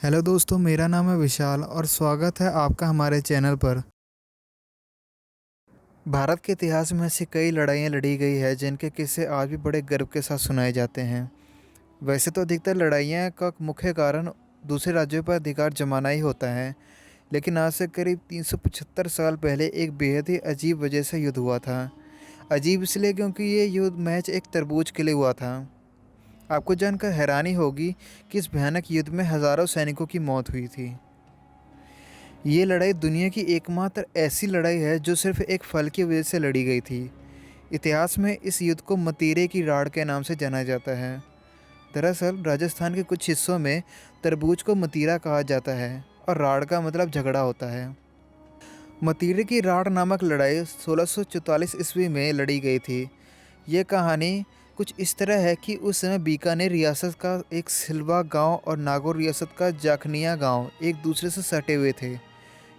Hello दोस्तों, मेरा नाम है विशाल और स्वागत है आपका हमारे चैनल पर। भारत के इतिहास में ऐसी कई लड़ाइयाँ लड़ी गई है जिनके किस्से आज भी बड़े गर्व के साथ सुनाए जाते हैं। वैसे तो अधिकतर लड़ाइयाँ का मुख्य कारण दूसरे राज्यों पर अधिकार जमाना ही होता है, लेकिन आज से करीब 375 साल पहले एक बेहद ही अजीब वजह से युद्ध हुआ था। अजीब इसलिए क्योंकि ये युद्ध मैच एक तरबूज के लिए हुआ था। आपको जानकर हैरानी होगी कि इस भयानक युद्ध में हज़ारों सैनिकों की मौत हुई थी। ये लड़ाई दुनिया की एकमात्र ऐसी लड़ाई है जो सिर्फ एक फल की वजह से लड़ी गई थी। इतिहास में इस युद्ध को मतीरे की राड़ के नाम से जाना जाता है। दरअसल राजस्थान के कुछ हिस्सों में तरबूज को मतीरा कहा जाता है और राड़ का मतलब झगड़ा होता है। मतीरे की राड़ नामक लड़ाई 1644 ईस्वी में लड़ी गई थी। ये कहानी कुछ इस तरह है कि उस समय बीकानेर रियासत का एक सिलवा गांव और नागौर रियासत का जाखनिया गांव एक दूसरे से सटे हुए थे।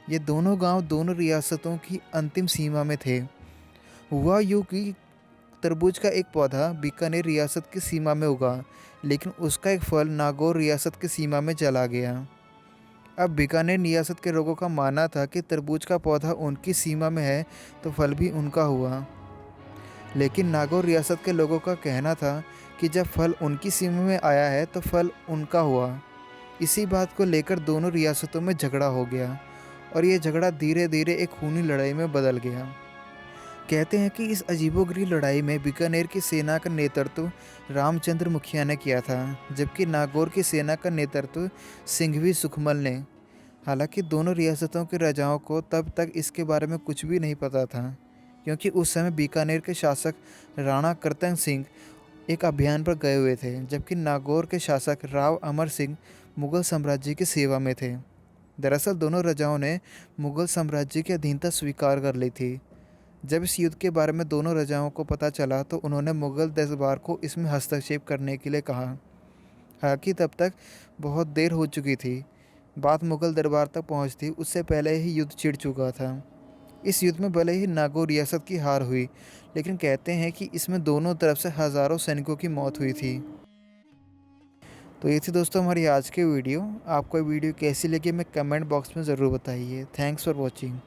ये दोनों गांव दोनों रियासतों की अंतिम सीमा में थे। हुआ यूं कि तरबूज का एक पौधा बीकानेर रियासत की सीमा में उगा, लेकिन उसका एक फल नागौर रियासत की सीमा में चला गया। अब बीकानेर रियासत के लोगों का मानना था कि तरबूज का पौधा उनकी सीमा में है तो फल भी उनका हुआ, लेकिन नागौर रियासत के लोगों का कहना था कि जब फल उनकी सीमा में आया है तो फल उनका हुआ। इसी बात को लेकर दोनों रियासतों में झगड़ा हो गया और ये झगड़ा धीरे धीरे एक खूनी लड़ाई में बदल गया। कहते हैं कि इस अजीबोगरीब लड़ाई में बीकानेर की सेना का नेतृत्व रामचंद्र मुखिया ने किया था, जबकि नागौर की सेना का नेतृत्व सिंघवी सुखमल ने। हालांकि दोनों रियासतों के राजाओं को तब तक इसके बारे में कुछ भी नहीं पता था, क्योंकि उस समय बीकानेर के शासक राणा करतन सिंह एक अभियान पर गए हुए थे, जबकि नागौर के शासक राव अमर सिंह मुगल साम्राज्य की सेवा में थे। दरअसल दोनों राजाओं ने मुगल साम्राज्य की अधीनता स्वीकार कर ली थी। जब इस युद्ध के बारे में दोनों राजाओं को पता चला तो उन्होंने मुगल दरबार को इसमें हस्तक्षेप करने के लिए कहा। हालांकि तब तक बहुत देर हो चुकी थी। बात मुगल दरबार तक पहुंचती उससे पहले ही युद्ध छिड़ चुका था। इस युद्ध में भले ही नागौर रियासत की हार हुई, लेकिन कहते हैं कि इसमें दोनों तरफ से हज़ारों सैनिकों की मौत हुई थी। तो ये थी दोस्तों हमारी आज की वीडियो। आपको ये वीडियो कैसी लगी मैं कमेंट बॉक्स में ज़रूर बताइए। Thanks for watching.